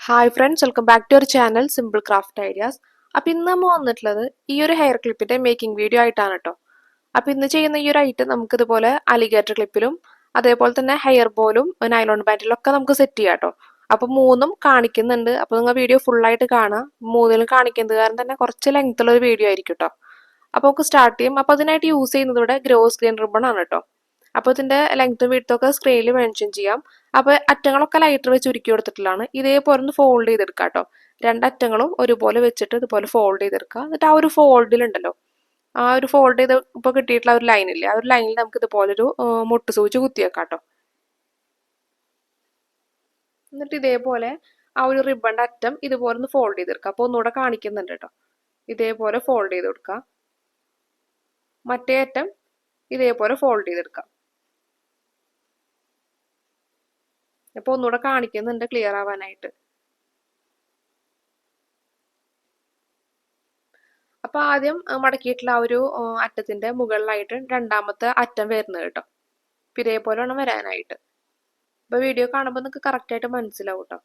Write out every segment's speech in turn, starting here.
Hi friends, welcome back to our channel simple craft ideas. അപ്പോൾ ഇന്ന് നമ്മൾ വന്നിട്ടുള്ളത് ഈ ഒരു ഹെയർ ക്ലിപ്പിന്റെ മേക്കിംഗ് വീഡിയോ ആയിട്ടാണ് കേട്ടോ. അപ്പോൾ ഇന്ന് ചെയ്യുന്ന ഈ ഒരു ഐറ്റം നമുക്ക് ഇതുപോലെ അലിഗേറ്റർ ക്ലിപ്പിലും അതേപോലെ തന്നെ ഹെയർ ബോലും നൈലോൺ ബാൻഡിലും ഒക്കെ നമുക്ക് സെറ്റ് ചെയ്യാം കേട്ടോ. അപ്പോൾ മൂന്നും കാണിക്കുന്നുണ്ട്. അപ്പോൾ നിങ്ങൾ വീഡിയോ ഫുള്ളായിട്ട് കാണാം. മൂന്നിലും കാണിക്കുന്നത് കാരണം തന്നെ കുറച്ച് ലെങ്ത് ഉള്ള ഒരു വീഡിയോ ആയിരിക്കും കേട്ടോ. അപ്പോൾ നമുക്ക് സ്റ്റാർട്ട് ചെയ്യും. അപ്പോൾ അതിനായിട്ട് യൂസ് ചെയ്യുന്നത് ഇവിടെ ഗ്രോസ് ഗ്രീൻ റിബൺ ആണ് കേട്ടോ. അപ്പോൾ ഇതിന്റെ ലെങ്ത്തും വിഡ്ത്തും ഒക്കെ സ്ക്രീനിൽ മെൻഷൻ ചെയ്യാം. അപ്പോൾ അറ്റങ്ങളൊക്കെ ലൈറ്റർ വെച്ച് ഉരുക്കി കൊടുത്തിട്ടുള്ളതാണ്. ഇതേപോലെ ഒന്ന് ഫോൾഡ് ചെയ്തെടുക്കാം കേട്ടോ. രണ്ടറ്റങ്ങളും ഒരുപോലെ വെച്ചിട്ട് ഇതുപോലെ ഫോൾഡ് ചെയ്തെടുക്കുക. എന്നിട്ട് ആ ഒരു ഫോൾഡിലുണ്ടല്ലോ, ആ ഒരു ഫോൾഡ് ചെയ്ത് ഇപ്പോൾ കിട്ടിയിട്ടുള്ള ഒരു ലൈനില്ലേ, ആ ഒരു ലൈനിൽ നമുക്ക് ഇതുപോലൊരു മുട്ട് സൂചി കുത്തിയേക്കാം കേട്ടോ. എന്നിട്ട് ഇതേപോലെ ആ ഒരു റിബണിന്റെ അറ്റം ഇതുപോലെ ഒന്ന് ഫോൾഡ് ചെയ്തെടുക്കുക. അപ്പോൾ ഒന്നുകൂടെ കാണിക്കുന്നുണ്ട് കേട്ടോ. ഇതേപോലെ ഫോൾഡ് ചെയ്ത് കൊടുക്കുക. മറ്റേ അറ്റം ഇതേപോലെ ഫോൾഡ് ചെയ്തെടുക്കാം. അപ്പോൾ ഒന്നുകൂടെ കാണിക്കുന്നുണ്ട് ക്ലിയർ ആവാനായിട്ട്. അപ്പോൾ ആദ്യം മടക്കിയിട്ടുള്ള ആ ഒരു അറ്റത്തിന്റെ മുകളിലായിട്ട് രണ്ടാമത്തെ അറ്റം വരുന്നത് കേട്ടോ. അപ്പം ഇതേപോലെ വേണം വരാനായിട്ട്. അപ്പോൾ വീഡിയോ കാണുമ്പോൾ നിങ്ങൾക്ക് കറക്റ്റായിട്ട് മനസ്സിലാവും കേട്ടോ.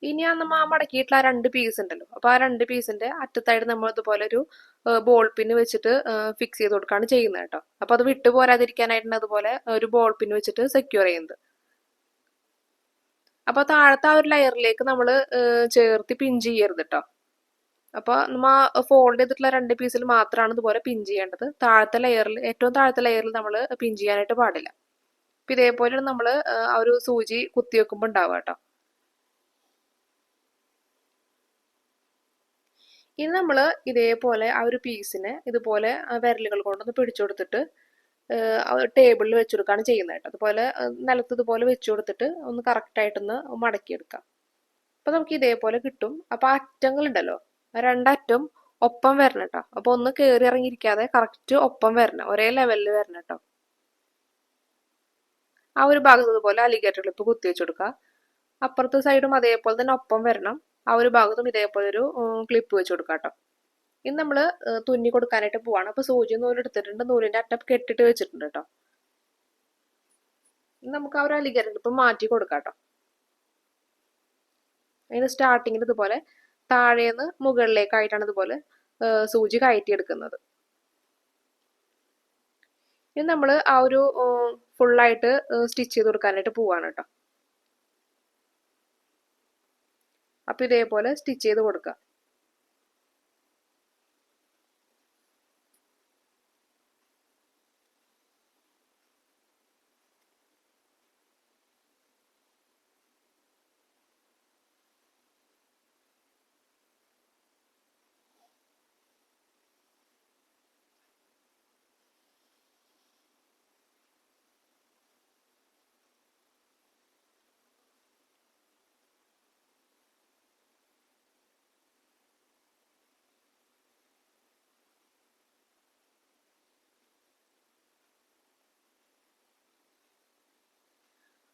ഇനി നമ്മൾ ആ മടക്കിയിട്ടുള്ള ആ രണ്ട് പീസ് ഉണ്ടല്ലോ, അപ്പോൾ ആ രണ്ട് പീസിന്റെ അറ്റത്തായിട്ട് നമ്മൾ ഇതുപോലെ ഒരു ബോൾ പിന്ന് വെച്ചിട്ട് ഫിക്സ് ചെയ്ത് കൊടുക്കുകയാണ് ചെയ്യുന്നത് കേട്ടോ. അപ്പോൾ അത് വിട്ടു പോരാതിരിക്കാനായിട്ടാണ് അതുപോലെ ഒരു ബോൾ പിന്ന് വെച്ചിട്ട് സെക്യൂർ ചെയ്യുന്നത്. അപ്പോൾ താഴത്തെ ആ ഒരു ലെയറിലേക്ക് നമ്മൾ ചേർത്ത് പിൻ ചെയ്യരുത് കേട്ടോ. അപ്പോൾ നമ്മൾ ഫോൾഡ് ചെയ്തിട്ടുള്ള രണ്ട് പീസിൽ മാത്രമാണ് ഇതുപോലെ പിൻ ചെയ്യേണ്ടത്. താഴത്തെ ലെയറിൽ, ഏറ്റവും താഴത്തെ ലെയറിൽ നമ്മൾ പിൻ ചെയ്യാനായിട്ട് പാടില്ല. അപ്പം ഇതേപോലെ നമ്മൾ ആ ഒരു സൂചി കുത്തി വെക്കുമ്പോൾ ഉണ്ടാവുക കേട്ടോ. ഇനി നമ്മൾ ഇതേപോലെ ആ ഒരു പീസിനെ ഇതുപോലെ വിരലുകൾ കൊണ്ടൊന്ന് പിടിച്ചു കൊടുത്തിട്ട് ടേബിളിൽ വെച്ചു കൊടുക്കുകയാണ് ചെയ്യുന്നത് കേട്ടോ. അതുപോലെ നിലത്ത് ഇതുപോലെ വെച്ചു കൊടുത്തിട്ട് ഒന്ന് കറക്റ്റായിട്ടൊന്ന് മടക്കിയെടുക്കാം. അപ്പം നമുക്ക് ഇതേപോലെ കിട്ടും. അപ്പം അറ്റങ്ങളുണ്ടല്ലോ, രണ്ടറ്റം ഒപ്പം വരണം കേട്ടോ. അപ്പോൾ ഒന്ന് കയറി ഇറങ്ങിയിരിക്കാതെ കറക്റ്റ് ഒപ്പം വരണം, ഒരേ ലെവലിൽ വരണം കേട്ടോ. ആ ഒരു ഭാഗത്ത് ഇതുപോലെ അലിഗേറ്റർ ക്ലിപ്പ് കുത്തി വെച്ച് കൊടുക്കുക. അപ്പുറത്തെ സൈഡും അതേപോലെ തന്നെ ഒപ്പം വരണം. ആ ഒരു ഭാഗത്തും ഇതേപോലെ ഒരു ക്ലിപ്പ് വെച്ച് കൊടുക്കുക കേട്ടോ. ഇനി നമ്മൾ തുന്നി കൊടുക്കാനായിട്ട് പോവാണ്. അപ്പോൾ സൂചി നൂലെടുത്തിട്ടുണ്ട്, നൂലിന്റെ അറ്റം കെട്ടിട്ട് വെച്ചിട്ടുണ്ട് കേട്ടോ. ഇനി നമുക്ക് ആ ഒരു അലിഗേറ്റർ ക്ലിപ്പ് മാറ്റി കൊടുക്കാം കേട്ടോ. അതിന് സ്റ്റാർട്ടിങ്ങിൽ ഇതുപോലെ താഴേന്ന് മുകളിലേക്കായിട്ടാണ് ഇതുപോലെ സൂചി കയറ്റിയെടുക്കുന്നത്. ഇനി നമ്മൾ ആ ഒരു ഫുള്ളായിട്ട് സ്റ്റിച്ച് ചെയ്ത് കൊടുക്കാനായിട്ട് പോവാണ് കേട്ടോ. അപ്പം ഇതേപോലെ സ്റ്റിച്ച് ചെയ്ത് കൊടുക്കുക.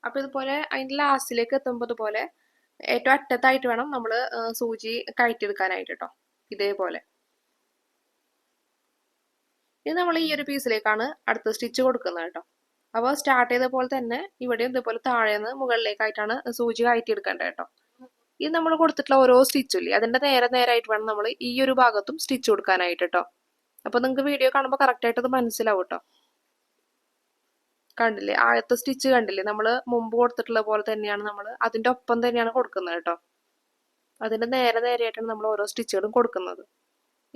അപ്പൊ ഇതുപോലെ അതിന്റെ ലാസ്റ്റിലേക്ക് എത്തുമ്പോൾ ഇതുപോലെ ഏറ്റവും അറ്റത്തായിട്ട് വേണം നമ്മൾ സൂചി കയറ്റിയെടുക്കാനായിട്ട് കേട്ടോ. ഇതേപോലെ ഇനി നമ്മൾ ഈ ഒരു പീസിലേക്കാണ് അടുത്ത സ്റ്റിച്ച് കൊടുക്കുന്നത് കേട്ടോ. അപ്പോൾ സ്റ്റാർട്ട് ചെയ്ത പോലെ തന്നെ ഇവിടെയും ഇതേപോലെ താഴേന്ന് മുകളിലേക്കായിട്ടാണ് സൂചി കയറ്റിയെടുക്കേണ്ടത് കേട്ടോ. ഇത് നമ്മൾ കൊടുത്തിട്ടുള്ള ഓരോ സ്റ്റിച്ചും ഇല്ലേ, അതിന്റെ നേരെ നേരായിട്ട് വേണം നമ്മൾ ഈ ഒരു ഭാഗത്തും സ്റ്റിച്ച് കൊടുക്കാനായിട്ട് കേട്ടോ. അപ്പൊ നിങ്ങൾക്ക് വീഡിയോ കാണുമ്പോൾ കറക്റ്റായിട്ട് അത് മനസ്സിലാവും കേട്ടോ. കണ്ടില്ലേ, ആദ്യത്തെ സ്റ്റിച്ച് കണ്ടില്ലേ, നമ്മൾ മുമ്പ് കൊടുത്തിട്ടുള്ള പോലെ തന്നെയാണ് നമ്മൾ അതിന്റെ ഒപ്പം തന്നെയാണ് കൊടുക്കുന്നത് കേട്ടോ. അതിന്റെ നേരെ നേരെയായിട്ടാണ് നമ്മൾ ഓരോ സ്റ്റിച്ചുകളും കൊടുക്കുന്നത്.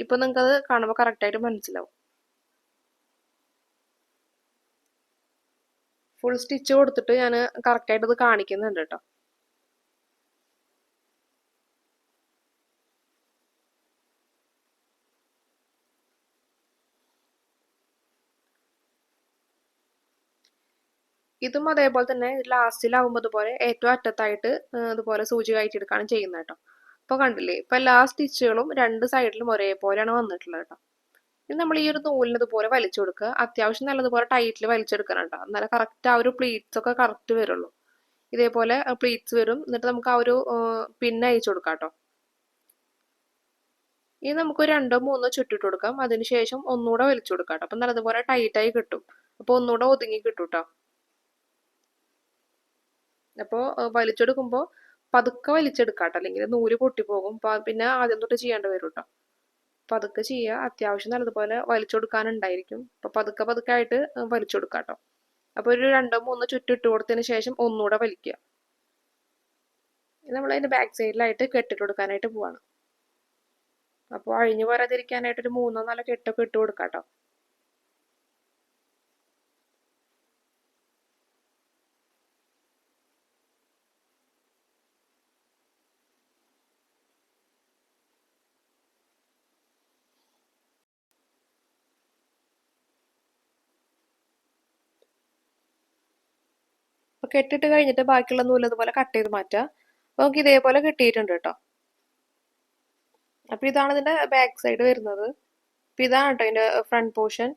ഇപ്പൊ നിങ്ങൾക്ക് അത് കാണുമ്പോൾ കറക്റ്റായിട്ട് മനസ്സിലാവും. ഫുൾ സ്റ്റിച്ച് കൊടുത്തിട്ട് ഞാൻ കറക്റ്റായിട്ട് ഇത് കാണിക്കുന്നുണ്ട് കേട്ടോ. ഇതും അതേപോലെ തന്നെ ലാസ്റ്റിലാവുമ്പോൾ ഇതുപോലെ ഏറ്റവും അറ്റത്തായിട്ട് ഇതുപോലെ സൂചി കയറ്റിയെടുക്കുകയാണ് ചെയ്യുന്നത് കേട്ടോ. അപ്പോൾ കണ്ടില്ലേ, ഇപ്പൊ എല്ലാ സ്റ്റിച്ചുകളും രണ്ട് സൈഡിലും ഒരേപോലെയാണ് വന്നിട്ടുള്ളത് കേട്ടോ. ഇനി നമ്മൾ ഈ ഒരു നൂലിന് ഇതുപോലെ വലിച്ചു കൊടുക്കുക. അത്യാവശ്യം നല്ലതുപോലെ ടൈറ്റിൽ വലിച്ചെടുക്കണം കേട്ടോ. എന്നാലും കറക്റ്റ് ആ ഒരു പ്ലീറ്റ്സ് ഒക്കെ കറക്റ്റ് വരുള്ളൂ. ഇതേപോലെ പ്ലീറ്റ്സ് വരും. എന്നിട്ട് നമുക്ക് ആ ഒരു പിൻ അയച്ചു കൊടുക്കാം കേട്ടോ. ഇനി നമുക്ക് രണ്ടോ മൂന്നോ ചുറ്റിട്ട് കൊടുക്കാം. അതിനുശേഷം ഒന്നുകൂടെ വലിച്ചു കൊടുക്കാം കേട്ടോ. അപ്പൊ നല്ലതുപോലെ ടൈറ്റായി കിട്ടും. അപ്പൊ ഒന്നുകൂടെ ഒതുങ്ങി കിട്ടും കേട്ടോ. അപ്പോൾ വലിച്ചെടുക്കുമ്പോൾ പതുക്കെ വലിച്ചെടുക്കാട്ടോ, അല്ലെങ്കിൽ നൂല് പൊട്ടിപ്പോകും. പിന്നെ ആദ്യം തൊട്ട് ചെയ്യേണ്ടി വരും കേട്ടോ. പതുക്കെ ചെയ്യുക. അത്യാവശ്യം നല്ലതുപോലെ വലിച്ചെടുക്കാനുണ്ടായിരിക്കും. അപ്പോൾ പതുക്കെ പതുക്കെ ആയിട്ട് വലിച്ചെടുക്കാട്ടോ. അപ്പോൾ ഒരു 2-3 ചുറ്റ് ഇട്ട് കൊടുത്തതിന് ശേഷം ഒന്നുകൂടെ വലിക്കുക. നമ്മൾ അതിൻ്റെ ബാക്ക് സൈഡിലായിട്ട് കെട്ടിട്ട് കൊടുക്കാനായിട്ട് പോവാണ്. അപ്പോൾ അഴിഞ്ഞു പോരാതിരിക്കാനായിട്ട് ഒരു 3-4 കെട്ടൊക്കെ ഇട്ട് കൊടുക്കാട്ടോ. അപ്പോൾ കെട്ടിട്ട് കഴിഞ്ഞിട്ട് ബാക്കിയുള്ള നൂല് അതുപോലെ കട്ട് ചെയ്ത് മാറ്റുക. അപ്പോൾ നമുക്ക് ഇതേപോലെ കിട്ടിയിട്ടുണ്ട് കേട്ടോ. അപ്പോൾ ഇതാണ് ഇതിൻ്റെ ബാക്ക് സൈഡ് വരുന്നത്. അപ്പോൾ ഇതാണ് കേട്ടോ ഇതിൻ്റെ ഫ്രണ്ട് പോർഷൻ.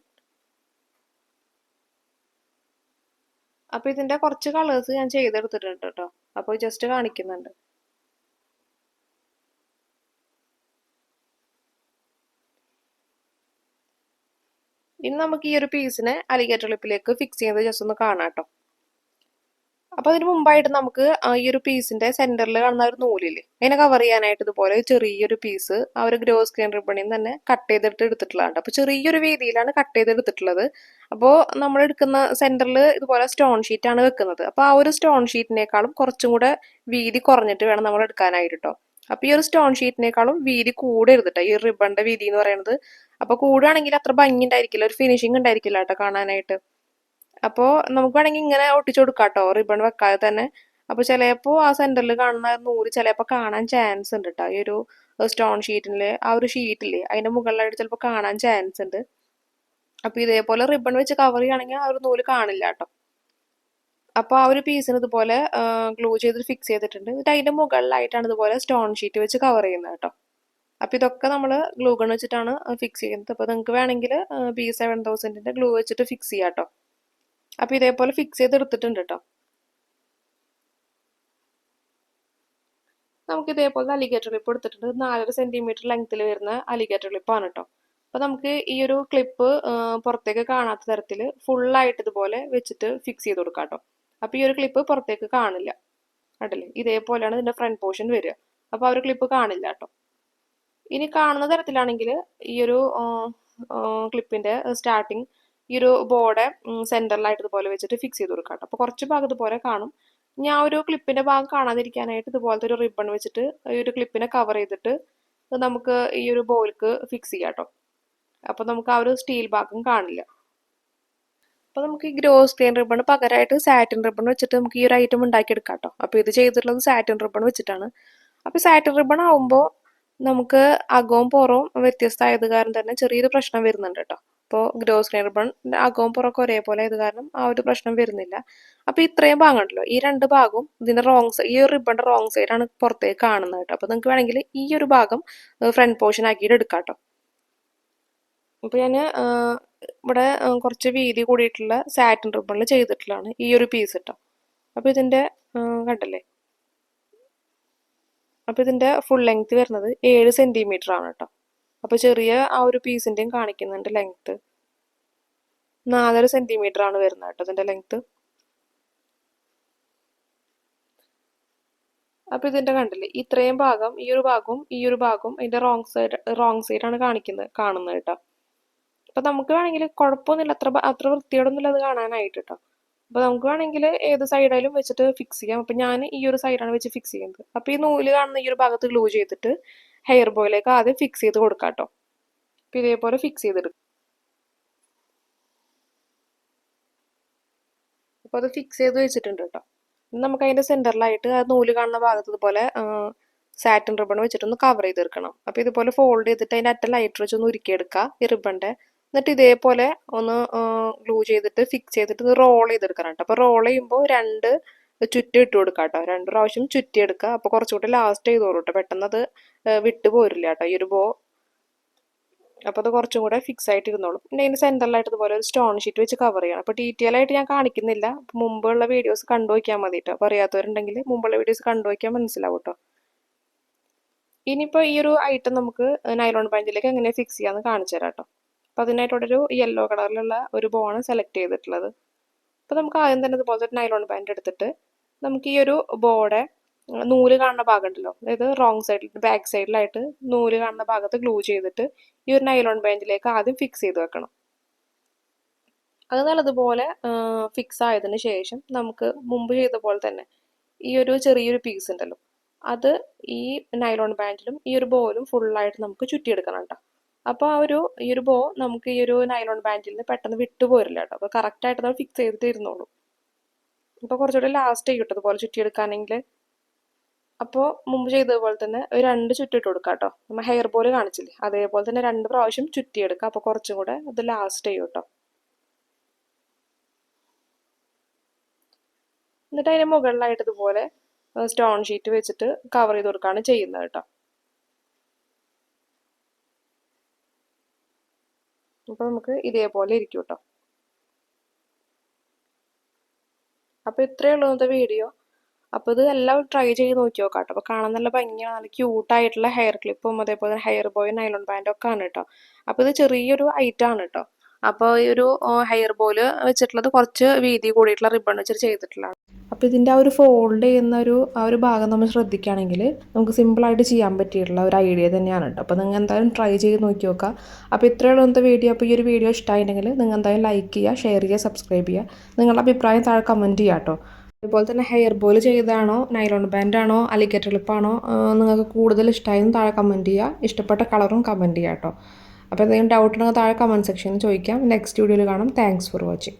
അപ്പോൾ ഇതിൻ്റെ കുറച്ച് കളേഴ്സ് ഞാൻ ചെയ്തെടുത്തിട്ടുണ്ട് കേട്ടോ. അപ്പോൾ ജസ്റ്റ് കാണിക്കുന്നുണ്ട്. ഇനി നമുക്ക് ഈ ഒരു പീസിനെ അലിഗേറ്റർ ലിപ്പിലേക്ക് ഫിക്സ് ചെയ്യുന്നത് ജസ്റ്റ് ഒന്ന് കാണാം കേട്ടോ. അപ്പോൾ അതിന് മുമ്പായിട്ട് നമുക്ക് ഈ ഒരു പീസിന്റെ സെന്ററിൽ കാണുന്ന ഒരു നൂലില്ലേ, അതിനെ കവർ ചെയ്യാനായിട്ട് ഇതുപോലെ ചെറിയൊരു പീസ് ആ ഒരു ഗ്രോ സ്ക്രീൻ റിബണിൽ തന്നെ കട്ട് ചെയ്തിട്ട് എടുത്തിട്ടുള്ളതാണ്. അപ്പോൾ ചെറിയൊരു വീതിയിലാണ് കട്ട് ചെയ്തെടുത്തിട്ടുള്ളത്. അപ്പോൾ നമ്മൾ എടുക്കുന്ന സെന്ററിൽ ഇതുപോലെ സ്റ്റോൺ ഷീറ്റ് ആണ് വെക്കുന്നത്. അപ്പോൾ ആ ഒരു സ്റ്റോൺ ഷീറ്റിനേക്കാളും കുറച്ചും കൂടെ വീതി കുറഞ്ഞിട്ട് വേണം നമ്മൾ എടുക്കാനായിട്ട് കേട്ടോ. അപ്പോൾ ഈ ഒരു സ്റ്റോൺ ഷീറ്റിനേക്കാളും വീതി കൂടരുത് കേട്ടോ, ഈ റിബണിന്റെ വീതി എന്ന് പറയുന്നത്. അപ്പോൾ കൂടുകയാണെങ്കിൽ അത്ര ഭംഗി ഉണ്ടായിരിക്കില്ല, ഒരു ഫിനിഷിങ് ഉണ്ടായിരിക്കില്ല കേട്ടോ കാണാനായിട്ട്. അപ്പോൾ നമുക്ക് വേണമെങ്കിൽ ഇങ്ങനെ ഒട്ടിച്ചു കൊടുക്കാം കേട്ടോ, റിബൺ വെക്കാതെ തന്നെ. അപ്പോൾ ചിലപ്പോൾ ആ സെന്ററിൽ കാണുന്ന നൂല് ചിലപ്പോൾ കാണാൻ ചാൻസ് ഉണ്ട് കേട്ടോ. ഈ ഒരു സ്റ്റോൺ ഷീറ്റിലെ ആ ഒരു ഷീറ്റില്ലേ അതിന്റെ മുകളിലായിട്ട് ചിലപ്പോൾ കാണാൻ ചാൻസ് ഉണ്ട്. അപ്പോൾ ഇതേപോലെ റിബൺ വെച്ച് കവർ ചെയ്യുകയാണെങ്കിൽ ആ ഒരു നൂല് കാണില്ല കേട്ടോ. അപ്പോൾ ആ ഒരു പീസിന് ഇതുപോലെ ഗ്ലൂ ചെയ്ത് ഫിക്സ് ചെയ്തിട്ടുണ്ട്. എന്നിട്ട് അതിന്റെ മുകളിലായിട്ടാണ് ഇതുപോലെ സ്റ്റോൺ ഷീറ്റ് വെച്ച് കവർ ചെയ്യുന്നത് കേട്ടോ. അപ്പോൾ ഇതൊക്കെ നമ്മൾ ഗ്ലൂ ഗൺ വെച്ചിട്ടാണ് ഫിക്സ് ചെയ്യുന്നത്. അപ്പോൾ നിങ്ങൾക്ക് വേണമെങ്കിൽ B7000ന്റെ ഗ്ലൂ വെച്ചിട്ട് ഫിക്സ് ചെയ്യാം കേട്ടോ. അപ്പോൾ ഇതേപോലെ ഫിക്സ് ചെയ്തെടുത്തിട്ടുണ്ട് കേട്ടോ. നമുക്ക് ഇതേപോലെ അലിഗേറ്റർ ക്ലിപ്പ് എടുത്തിട്ടുണ്ട്. 4 സെന്റിമീറ്റർ ലെങ്ത്തിൽ വരുന്ന അലിഗേറ്റർ ക്ലിപ്പാണ് കേട്ടോ. അപ്പോൾ നമുക്ക് ഈ ഒരു ക്ലിപ്പ് പുറത്തേക്ക് കാണാത്ത തരത്തിൽ ഫുള്ളായിട്ട് ഇതുപോലെ വെച്ചിട്ട് ഫിക്സ് ചെയ്ത് കൊടുക്കാം കേട്ടോ. അപ്പോൾ ഈ ഒരു ക്ലിപ്പ് പുറത്തേക്ക് കാണില്ല, കണ്ടില്ലേ? ഇതേപോലെയാണ് ഇതിന്റെ ഫ്രണ്ട് പോർഷൻ വരിക. അപ്പോൾ ആ ഒരു ക്ലിപ്പ് കാണില്ല കേട്ടോ. ഇനി കാണുന്ന തരത്തിലാണെങ്കിൽ ഈ ഒരു ക്ലിപ്പിന്റെ സ്റ്റാർട്ടിങ് ഈ ഒരു ബോർഡ് സെന്ററിലായിട്ട് ഇതുപോലെ വെച്ചിട്ട് ഫിക്സ് ചെയ്ത് കൊടുക്കാം കേട്ടോ. അപ്പോൾ കുറച്ച് ഭാഗം ഇതുപോലെ കാണും. ഞാൻ ഒരു ക്ലിപ്പിന്റെ ഭാഗം കാണാതിരിക്കാനായിട്ട് ഇതുപോലത്തെ ഒരു റിബൺ വെച്ചിട്ട് ഈ ഒരു ക്ലിപ്പിനെ കവർ ചെയ്തിട്ട് നമുക്ക് ഈ ഒരു ബോൾക്ക് ഫിക്സ് ചെയ്യാം കേട്ടോ. അപ്പോൾ നമുക്ക് ആ ഒരു സ്റ്റീൽ ഭാഗം കാണില്ല. അപ്പോൾ നമുക്ക് ഈ ഗ്രോ സ്ക്രീൻ റിബൺ പകരമായിട്ട് സാറ്റിൻ റിബൺ വെച്ചിട്ട് നമുക്ക് ഈ ഒരു ഐറ്റം ഉണ്ടാക്കിയെടുക്കാം കേട്ടോ. അപ്പോൾ ഇത് ചെയ്തിട്ടുള്ളത് സാറ്റിൻ റിബൺ വെച്ചിട്ടാണ്. അപ്പോൾ സാറ്റിൻ റിബൺ ആവുമ്പോൾ നമുക്ക് അകവും പുറവും വ്യത്യസ്തമായത് കാരണം തന്നെ ചെറിയൊരു പ്രശ്നം വരുന്നുണ്ട് കേട്ടോ. അപ്പോൾ ഗ്രോ സ്ക്രീൻ റിബൺ അകവും പുറമൊക്കെ ഒരേപോലെ ആയത് കാരണം ആ ഒരു പ്രശ്നം വരുന്നില്ല. അപ്പോൾ ഇത്രയും ഭാഗം ഉണ്ടല്ലോ, ഈ 2 ഭാഗവും ഇതിന്റെ റോങ് സൈഡ്, ഈ ഒരു റിബണിന്റെ റോങ് സൈഡാണ് പുറത്തേക്ക് കാണുന്നത് കേട്ടോ. അപ്പോൾ നിങ്ങൾക്ക് വേണമെങ്കിൽ ഈ ഒരു ഭാഗം ഫ്രണ്ട് പോർഷൻ ആക്കിയിട്ട് എടുക്കാം കേട്ടോ. അപ്പോൾ ഞാൻ ഇവിടെ കുറച്ച് വീതി കൂടിയിട്ടുള്ള സാറ്റിൻ റിബണിൽ ചെയ്തിട്ടുള്ളതാണ് ഈ ഒരു പീസ് കേട്ടോ. അപ്പോൾ ഇതിന്റെ കണ്ടല്ലേ, അപ്പോൾ ഇതിന്റെ ഫുൾ ലെങ്ത് വരുന്നത് 7 സെന്റിമീറ്റർ ആണ് കേട്ടോ. അപ്പോൾ ചെറിയ ആ ഒരു പീസിന്റെയും കാണിക്കുന്നുണ്ട് ലെങ്ത് 4.5 സെന്റിമീറ്റർ ആണ് വരുന്നത് കേട്ടോ ഇതിന്റെ ലെങ്ത്. അപ്പോൾ ഇതിന്റെ കണ്ടില്ലേ, ഇത്രയും ഭാഗം ഈ ഒരു ഭാഗവും ഈ ഒരു ഭാഗവും ഇതിന്റെ റോങ് സൈഡാണ് കാണുന്നത് കേട്ടോ. അപ്പോൾ നമുക്ക് വേണമെങ്കിൽ കുഴപ്പമൊന്നുമില്ല, അത്ര വൃത്തിയോടൊന്നുമില്ല അത് കാണാനായിട്ട് കേട്ടോ. അപ്പോൾ നമുക്ക് വേണമെങ്കിൽ ഏത് സൈഡായാലും വെച്ചിട്ട് ഫിക്സ് ചെയ്യാം. അപ്പോൾ ഞാൻ ഈ ഒരു സൈഡാണ് വെച്ച് ഫിക്സ് ചെയ്യുന്നത്. അപ്പോൾ ഈ നൂല് കാണുന്ന ഈ ഒരു ഭാഗത്ത് ഗ്ലൂ ചെയ്തിട്ട് ഹെയർ ബോയിലേക്ക് ആദ്യം ഫിക്സ് ചെയ്ത് കൊടുക്കാം കേട്ടോ. അപ്പോൾ ഇതേപോലെ ഫിക്സ് ചെയ്തെടുക്കും. അപ്പോൾ അത് ഫിക്സ് ചെയ്ത് വെച്ചിട്ടുണ്ട് കേട്ടോ. നമുക്ക് അതിന്റെ സെന്ററിലായിട്ട് ആ നൂല് കാണുന്ന ഭാഗത്ത് ഇതുപോലെ സാറ്റിൻ റിബൺ വെച്ചിട്ടൊന്ന് കവർ ചെയ്തെടുക്കണം. അപ്പോൾ ഇതുപോലെ ഫോൾഡ് ചെയ്തിട്ട് അതിന്റെ അറ്റം ലൈറ്റർ വെച്ചൊന്ന് ഉരുക്കിയെടുക്കുക ഈ റിബണിന്റെ. എന്നിട്ട് ഇതേപോലെ ഒന്ന് ഗ്ലൂ ചെയ്തിട്ട് ഫിക്സ് ചെയ്തിട്ട് റോൾ ചെയ്തെടുക്കണം കേട്ടോ. അപ്പോൾ റോൾ ചെയ്യുമ്പോൾ 2 ചുറ്റി ഇട്ട് കൊടുക്കാം കേട്ടോ. 2 പ്രാവശ്യം ചുറ്റി എടുക്കുക. അപ്പോൾ കുറച്ചുകൂടി ലാസ്റ്റ് ചെയ്തോളൂ കേട്ടോ, പെട്ടെന്ന് അത് വിട്ടു പോരില്ല കേട്ടോ ഈ ഒരു ബോ. അപ്പോൾ അത് കുറച്ചും കൂടെ ഫിക്സ് ആയിട്ട് ഇരുന്നോളും. പിന്നെ അതിന്റെ സെന്ററിലായിട്ട് ഇതുപോലെ ഒരു സ്റ്റോൺ ഷീറ്റ് വെച്ച് കവർ ചെയ്യണം. അപ്പോൾ ഡീറ്റെയിൽ ആയിട്ട് ഞാൻ കാണിക്കുന്നില്ല, മുമ്പുള്ള വീഡിയോസ് കണ്ടു വയ്ക്കാൻ മതി കേട്ടോ. അപ്പോൾ അറിയാത്തവരുണ്ടെങ്കിൽ മുമ്പുള്ള വീഡിയോസ് കണ്ടു വയ്ക്കാൻ മനസ്സിലാവും കേട്ടോ. ഇനിയിപ്പോൾ ഈ ഒരു ഐറ്റം നമുക്ക് നൈലോൺ ബാൻഡിലേക്ക് എങ്ങനെ ഫിക്സ് ചെയ്യാന്ന് കാണിച്ചു തരാം കേട്ടോ. അപ്പോൾ അതിനായിട്ടൊരു യെല്ലോ കളറിലുള്ള ഒരു ബോണ് സെലക്ട് ചെയ്തിട്ടുള്ളത്. അപ്പോൾ നമുക്ക് ആദ്യം തന്നെ ഇതുപോലത്തെ ഒരു നൈലോൺ ബാൻഡ് എടുത്തിട്ട് നമുക്ക് ഈ ഒരു ബോയുടെ നൂല് കാണുന്ന ഭാഗം ഉണ്ടല്ലോ, അതായത് റോങ് സൈഡിൽ ബാക്ക് സൈഡിലായിട്ട് നൂല് കാണുന്ന ഭാഗത്ത് ഗ്ലൂ ചെയ്തിട്ട് ഈ ഒരു നൈലോൺ ബാൻഡിലേക്ക് ആദ്യം ഫിക്സ് ചെയ്ത് വെക്കണം. അത് നല്ലതുപോലെ ഫിക്സ് ആയതിനു ശേഷം നമുക്ക് മുമ്പ് ചെയ്ത പോലെ തന്നെ ഈ ഒരു ചെറിയൊരു പീസ് ഉണ്ടല്ലോ, അത് ഈ നൈലോൺ ബാൻഡിലും ഈ ഒരു ബോയിലും ഫുള്ളായിട്ട് നമുക്ക് ചുറ്റിയെടുക്കണം കേട്ടോ. അപ്പോൾ ഈ ഒരു ബോ നമുക്ക് ഈ ഒരു നൈലോൺ ബാൻഡിൽ നിന്ന് പെട്ടെന്ന് വിട്ടുപോരില്ല കേട്ടോ. അപ്പോൾ കറക്റ്റായിട്ട് നമ്മൾ ഫിക്സ് ചെയ്തിട്ട് ഇരുന്നോളൂ. അപ്പോൾ കുറച്ചുകൂടി ലാസ്റ്റ് ചെയ്യും കേട്ടോ അതുപോലെ ചുറ്റിയെടുക്കുകയാണെങ്കിൽ. അപ്പോൾ മുമ്പ് ചെയ്തതുപോലെ തന്നെ ഒരു 2 ചുറ്റിട്ട് കൊടുക്കുക കേട്ടോ. നമ്മൾ ഹെയർ ബോൾ കാണിച്ചില്ലേ, അതേപോലെ തന്നെ 2 പ്രാവശ്യം ചുറ്റിയെടുക്കുക. അപ്പോൾ കുറച്ചും കൂടെ അത് ലാസ്റ്റ് ചെയ്യും കേട്ടോ. എന്നിട്ട് അതിന് മുകളിലായിട്ട് ഇതുപോലെ സ്റ്റോൺ ഷീറ്റ് വെച്ചിട്ട് കവർ ചെയ്ത് കൊടുക്കുകയാണ് ചെയ്യുന്നത് കേട്ടോ. അപ്പോൾ നമുക്ക് ഇതേപോലെ ഇരിക്കും കേട്ടോ. അപ്പോൾ ഇത്രയേ ഉള്ളൂ ഇന്നത്തെ വീഡിയോ. അപ്പോൾ ഇത് എല്ലാം ട്രൈ ചെയ്ത് നോക്കി നോക്കാം കേട്ടോ. അപ്പോൾ കാണാൻ നല്ല ഭംഗിയാണ്, നല്ല ക്യൂട്ടായിട്ടുള്ള ഹെയർ ക്ലിപ്പും അതേപോലെ ഹെയർ ബോയും നൈലോൺ ബാൻഡും ഒക്കെ ആണ് കേട്ടോ. അപ്പോൾ ഇത് ചെറിയൊരു ഐറ്റം ആണ് കേട്ടോ. അപ്പോൾ ഈ ഒരു ഹെയർ ബോല് വെച്ചിട്ടുള്ളത് കുറച്ച് വീതി കൂടിയിട്ടുള്ള റിബൺ വെച്ചിട്ട് ചെയ്തിട്ടുള്ളതാണ്. അപ്പോൾ ഇതിൻ്റെ ആ ഒരു ഫോൾഡ് ചെയ്യുന്ന ആ ഒരു ഭാഗം നമ്മൾ ശ്രദ്ധിക്കുകയാണെങ്കിൽ നമുക്ക് സിമ്പിളായിട്ട് ചെയ്യാൻ പറ്റിയിട്ടുള്ള ഒരു ഐഡിയ തന്നെയാണ് കേട്ടോ. അപ്പോൾ നിങ്ങൾ എന്തായാലും ട്രൈ ചെയ്ത് നോക്കി നോക്കുക. അപ്പോൾ ഇത്രയുള്ള ഇന്നത്തെ വീഡിയോ. അപ്പോൾ ഈ ഒരു വീഡിയോ ഇഷ്ടമായിട്ടുണ്ടെങ്കിൽ നിങ്ങൾ എന്തായാലും ലൈക്ക് ചെയ്യുക, ഷെയർ ചെയ്യുക, സബ്സ്ക്രൈബ് ചെയ്യുക. നിങ്ങളുടെ അഭിപ്രായം താഴെ കമൻറ്റ് ചെയ്യുക കേട്ടോ. അതുപോലെ തന്നെ ഹെയർ ബോൾ ചെയ്തതാണോ നൈലോൺ ബാൻഡാണോ അലിഗേറ്റർ ക്ലിപ്പാണോ നിങ്ങൾക്ക് കൂടുതൽ ഇഷ്ടമായെന്ന് താഴെ കമൻറ്റ് ചെയ്യുക. ഇഷ്ടപ്പെട്ട കളറും കമൻറ്റ് ചെയ്യുക കേട്ടോ. അപ്പോൾ എന്തെങ്കിലും ഡൗട്ട് ഉണ്ടെങ്കിൽ താഴെ കമൻറ്റ് സെക്ഷനിൽ ചോദിക്കാം. നെക്സ്റ്റ് വീഡിയോയിൽ കാണാം. Thanks for watching.